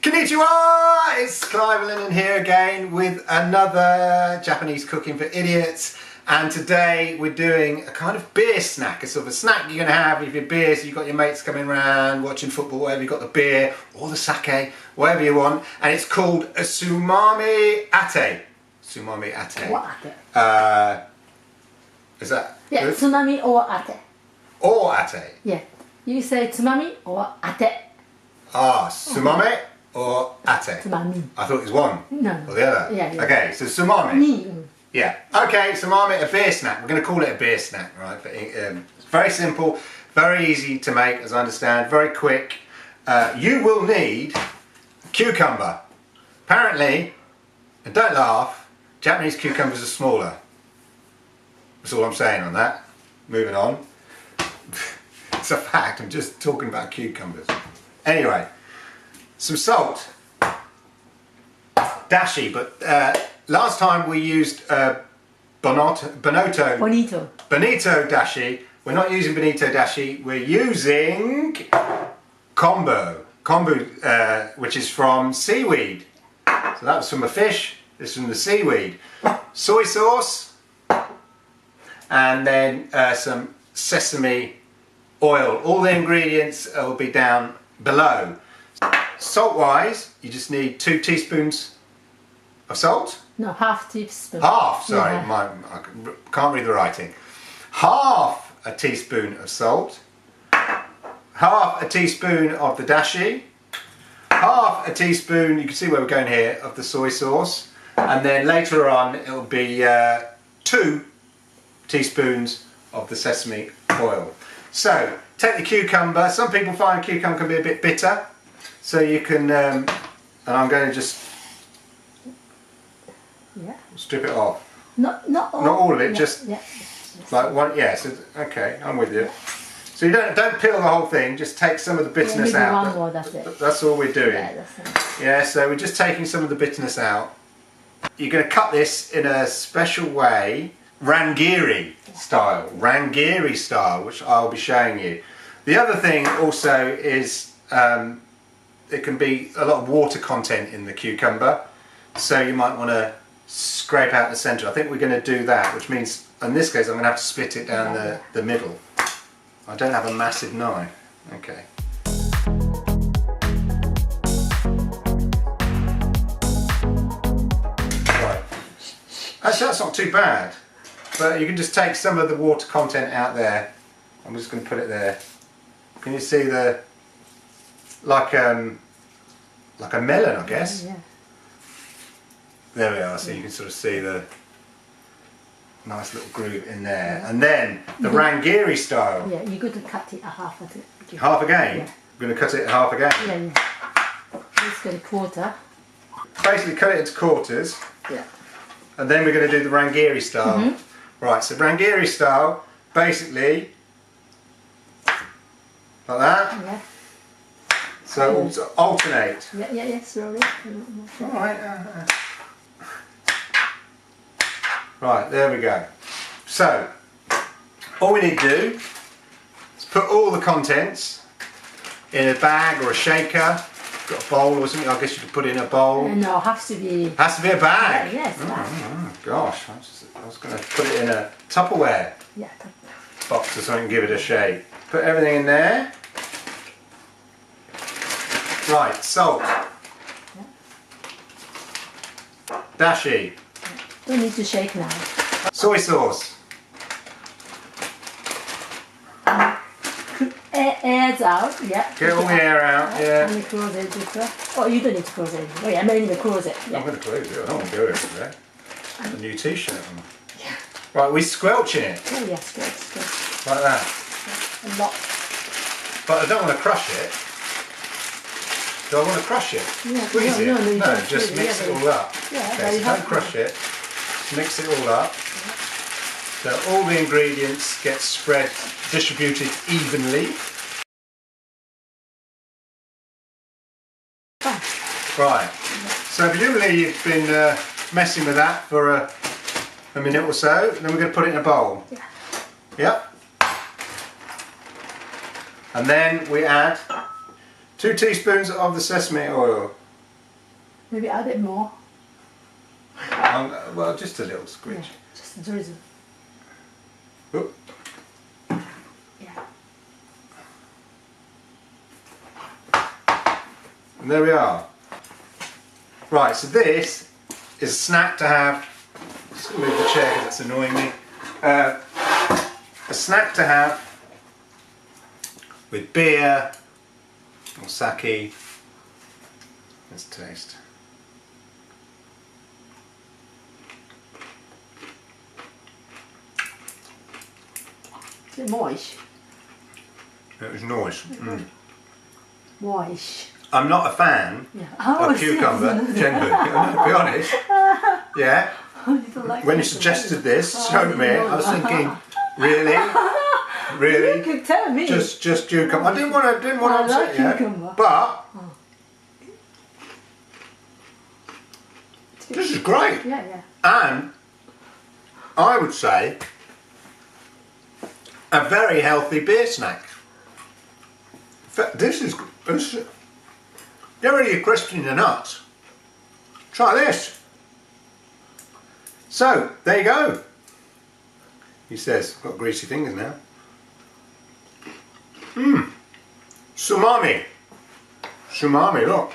Konnichiwa! It's Clive Lennon here again with another Japanese cooking for idiots, and today we're doing a kind of beer snack, a sort of a snack you're going to have with your beer. So you've got your mates coming around watching football, whatever, you've got the beer or the sake, whatever you want, and it's called a Tsumami ate. Tsumami ate. Or ate. Is that Yeah, good? Tsumami or ate. Or ate. Yeah, you say tsumami or ate. Ah, tsumami or ate. Tsumami. I thought it was one No. or the other. Yeah, yeah. Okay, so tsumami. Ni. Yeah. Okay, tsumami, a beer snack. We're going to call it a beer snack, right? But, it's very simple, very easy to make, as I understand, very quick. You will need cucumber. Apparently, and don't laugh, Japanese cucumbers are smaller. That's all I'm saying on that. Moving on. It's a fact, I'm just talking about cucumbers. Anyway, some salt. Dashi, but last time we used Bonito dashi. We're not using Bonito dashi, we're using konbu, which is from seaweed. So that was from a fish, this is from the seaweed. Soy sauce, and then some sesame oil. All the ingredients will be down below. Salt wise, you just need 2 teaspoons of salt. No, half teaspoon. Half, sorry, Yeah. I can't read the writing. Half a teaspoon of salt, half a teaspoon of the dashi, half a teaspoon, you can see where we're going here, of the soy sauce, and then later on it'll be 2 teaspoons of the sesame oil. So, take the cucumber. Some people find a cucumber can be a bit bitter, so you can, and I'm going to just strip it off. Not all. Not all of it, Yeah, just yeah. like one. Yeah, so, okay, I'm with you. So you don't peel the whole thing. Just take some of the bitterness maybe out. one more, that's it. That's all we're doing. Yeah, that's it. Yeah, so we're just taking some of the bitterness out. You're going to cut this in a special way, rangiri style, which I'll be showing you. The other thing also is it can be a lot of water content in the cucumber, so you might want to scrape out the centre. I think we're going to do that, which means in this case I'm going to have to split it down the middle. I don't have a massive knife. Okay. Right. Actually, that's not too bad. But you can just take some of the water content out there. I'm just going to put it there. Can you see the like a melon, I guess? Yeah. There we are. So you can sort of see the nice little groove in there. And then the rangiri style. Yeah, you're going to cut it a half of it. Half again. Yeah. We're going to cut it half again. Yeah, yeah. Let's get a quarter. Basically, cut it into quarters. Yeah. And then we're going to do the rangiri style. Right, so rangiri style, basically, like that. Yeah. So alternate. Yeah, slowly. Alright. Right, there we go. So, all we need to do is put all the contents in a bag or a shaker. Got a bowl or something, I guess you could put it in a bowl. No, has to be. Has to be a bag. Yeah, yes. Gosh, I was going to put it in a Tupperware Yeah. box or something, give it a shape. Put everything in there. Right, salt. Dashi. Don't need to shake now. Soy sauce. Air's out, yeah. Get all the air out, yeah. And close it before. Oh, you don't need to close it. Oh yeah, maybe need to close it. Yeah. I'm going to close it, I don't want to go everywhere. A new t-shirt on. Yeah. Right, we're squelching it. Oh yes, good. Like that. A lot. But I don't want to crush it. Do I want to crush it? Yeah, Squeeze it? no, Just really, mix yeah, it all up. Yeah, Okay, so don't crush it. Just mix it all up. So all the ingredients get spread, distributed evenly. Right. So presumably you've been messing with that for a minute or so. Then we're going to put it in a bowl. Yeah. Yep. And then we add 2 teaspoons of the sesame oil. Maybe add it more. Well, just a little Yeah, squidge. just drizzle. Oop. Yeah. And there we are. Right, so this is a snack to have. Just gonna move the chair because that's annoying me. A snack to have with beer or sake. Let's taste. Is it moist? It was nice. Moist. I'm not a fan Yeah. of cucumber, generally, to be honest. Yeah. You don't like When you cucumber, suggested do you? this, showed me, I was thinking, really? You Really? could tell me. Just cucumber. I didn't want to I upset like you. cucumber. But this is great. Yeah, yeah. And I would say a very healthy beer snack. In fact, this is get rid of your crisps and your nuts. Try this. So there you go. He says, got greasy fingers now. Tsumami. Tsumami, look.